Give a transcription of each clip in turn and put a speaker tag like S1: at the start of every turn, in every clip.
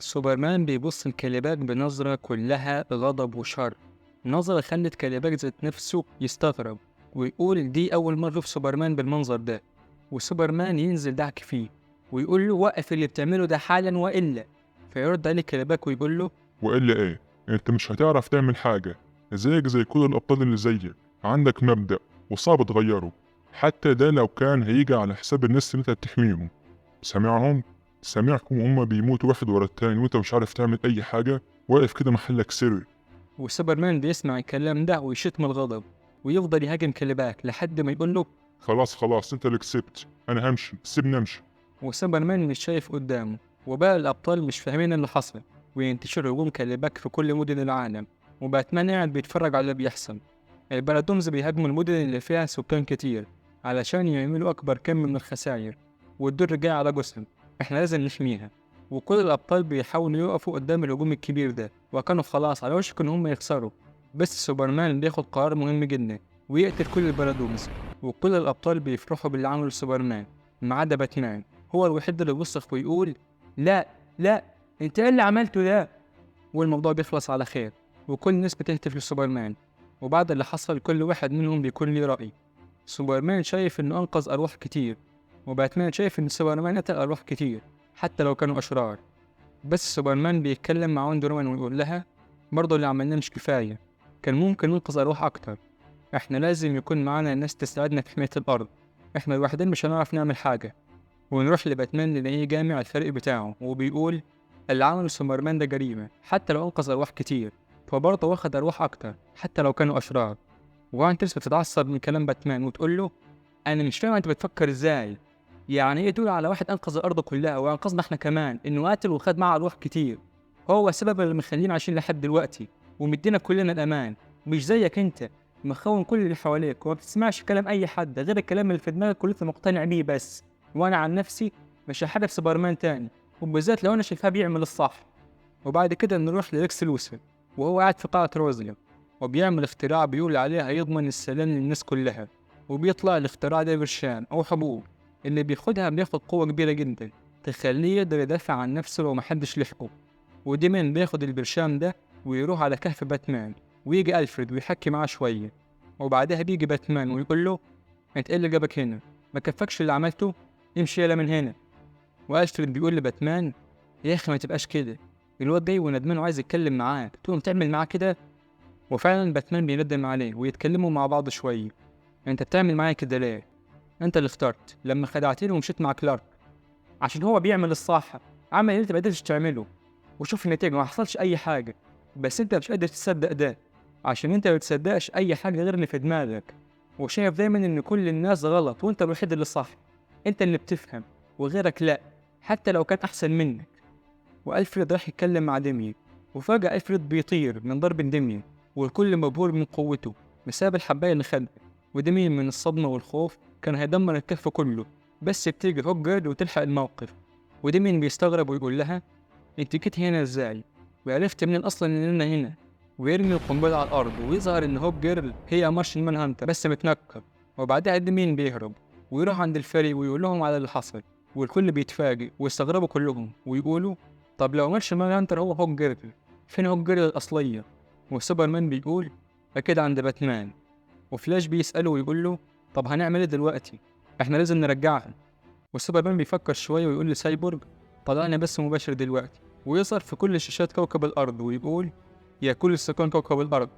S1: سوبرمان بيبص لكاليباك بنظرة كلها غضب وشر. نظرة خلت كاليباك ذات نفسه يستغرب ويقول دي أول مرة أشوف سوبرمان بالمنظر ده. وسوبرمان ينزل دعك فيه ويقول له وقف اللي بتعمله ده حالا وإلا. فيرد عليه كاليباك ويقول له
S2: وإلا إيه؟ أنت مش هتعرف تعمل حاجة، زيك زي كل الأبطال اللي زيك، عندك مبدأ وصعب تغيره، حتى ده لو كان هيجي على حساب الناس اللي أنت بتحميهم. سامعهم؟ سامعهم وهم بيموتوا واحد ورا التاني وأنت مش عارف تعمل أي حاجة، واقف كده محلك سر.
S1: وسوبرمان بيسمع الكلام ده ويشت من الغضب ويفضل يهاجم كاليباك لحد ما يقول له.
S2: خلاص خلاص أنت اللي كسبت، أنا همشي، سيبني أمشي.
S1: وسوبرمان مش شايف قدامه وبقى الأبطال مش فاهمين اللي حصل، وينتشر هجوم كاليباك في كل مدن العالم. وباتمان قاعد بيتفرج على اللي بيحصل. البلدومز بيهاجموا المدن اللي فيها سكان كتير علشان يعملوا أكبر كم من الخسائر، والدور جاي على جثم احنا لازم نحميها. وكل الأبطال بيحاولوا يقفوا قدام الهجوم الكبير ده وكانوا خلاص على وشك إن هم يخسروا. بس سوبرمان بياخد قرار مهم جدا ويقتل كل البلدومز. وكل الأبطال بيفرحوا باللي عمله سوبرمان ما عدا باتمان. هو الوحيد اللي بيصرخ ويقول لا، لا، انت ايه اللي عملته ده؟ والموضوع بيخلص على خير وكل الناس بتهتف لسوبرمان. وبعد اللي حصل كل واحد منهم بيكون ليه رأي. سوبرمان شايف انه انقذ ارواح كتير، وباتمان شايف ان سوبرمان قتل ارواح كتير حتى لو كانوا اشرار. بس سوبرمان بيتكلم مع وندر وومن ويقول لها برضه اللي عملناه مش كفاية، كان ممكن ننقذ ارواح اكتر. احنا لازم يكون معانا ناس تساعدنا في حماية الارض، احنا لوحدنا مش هنعرف نعمل حاجة. ونروح لباتمان نلاقيه جامع الفريق بتاعه وبيقول اللي عمله سوبرمان ده جريمة حتى لو أنقذ أرواح كتير، فبرضه واخد أرواح أكتر حتى لو كانوا أشرار. وانترس بتتعصب من كلام باتمان وتقول له أنا مش فاهم أنت بتفكر إزاي، يعني إيه تقول على واحد أنقذ الأرض كلها وأنقذنا إحنا كمان إنه قاتل وخد معاه أرواح كتير، هو السبب اللي مخلينا عايشين لحد دلوقتي ومدينا كلنا الأمان، مش زيك أنت مخون كل اللي حواليك وما بتسمعش كلام أي حد غير الكلام اللي في دماغك ولسه مقتنع بيه بس. وأنا عن نفسي مش هحارب سوبرمان تاني، وبالذات لو أنا شايفاه بيعمل الصح. وبعد كده نروح لإكس لوثر وهو قاعد في قاعة روزليم وبيعمل اختراع بيقول عليه هيضمن السلام للناس كلها. وبيطلع الاختراع ده برشام أو حبوب اللي بياخدها بياخد قوة كبيرة جدا تخليه يقدر يدافع عن نفسه لو محدش لحقه. وديمن بياخد البرشام ده ويروح على كهف باتمان، ويجي ألفريد ويحكي معاه شوية. وبعدها بيجي باتمان ويقول له انت ايه اللي جابك هنا؟ ما كفكش اللي عملته؟ امشي يلا من هنا. وألفريد بيقول لباتمان يا أخي ما تبقاش كده، الواد جاي وندمان وعايز يتكلم معاك تقوم تعمل معاه كده؟ وفعلا باتمان بيندم عليه ويتكلموا مع بعض شوية. انت بتعمل معايا كده ليه؟ انت اللي اخترت لما خدعتني ومشيت مع كلارك عشان هو بيعمل الصح، عمل اللي انت مقدرتش تعمله وشوف النتيجة ما حصلش أي حاجة. بس انت مش قادر تصدق ده عشان انت ما بتصدقش أي حاجة غير اللي في دماغك، وشايف دايما ان كل الناس غلط وانت الوحيد اللي صح. انت اللي بتفهم وغيرك لا، حتى لو كان أحسن منك. وألفريد راح يتكلم مع ديميان، وفجأة ألفريد بيطير من ضرب ديميان والكل مبهور من قوته بسبب الحباية اللي خدها. وديميان من الصدمة والخوف كان هيدمر الكهف كله، بس بتيجي هوجرد وتلحق الموقف. وديميان بيستغرب ويقول لها انت جيت هنا ازاي؟ وعرفت منين اصلا اننا هنا؟ ويرمي القنبلة على الارض ويظهر ان هوب جيرل هي مارشن مان هانتر بس متنكر. وبعدها ديميان بيهرب ويروح عند الفريق ويقول لهم على اللي حصل، والكل بيتفاجئ ويستغربوا كلهم ويقولوا طب لو مارشن مان هانتر هو هوب جيرل فين هوب جيرل الاصلية؟ وسوبرمان بيقول اكيد عند باتمان. وفلاش بيسأله ويقول له طب هنعمل ايه دلوقتي؟ احنا لازم نرجعها. وسوبرمان بيفكر شوية ويقول لسايبورغ طلعنا بس مباشر دلوقتي، ويظهر في كل شاشات كوكب الأرض ويقول يا كل سكان كوكب الأرض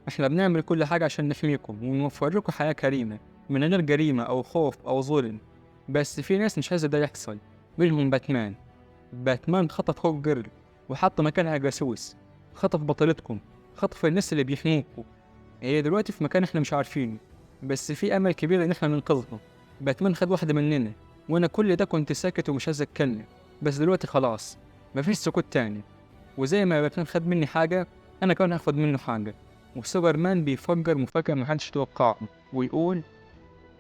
S1: احنا بنعمل كل حاجة عشان نحميكم ونوفر لكم حياة كريمة من غير جريمة أو خوف أو ظلم. بس في ناس مش عايزة ده يحصل، منهم باتمان. باتمان خطف هوك جيرل وحط مكانها جاسوس، خطف بطلتكم، خطف الناس اللي بيحموكوا. هي دلوقتي في مكان احنا مش عارفينه، بس في أمل كبير إن احنا ننقذها. باتمان خد واحدة مننا وأنا كل ده كنت ساكت ومش عايز أتكلم، بس دلوقتي خلاص مفيش سكوت تاني. وزي ما باتمان خد مني حاجة أنا كمان هاخد منه حاجة. وسوبرمان بيفجر مفاجأة محدش توقعها ويقول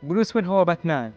S1: بروس وين هو باتمان؟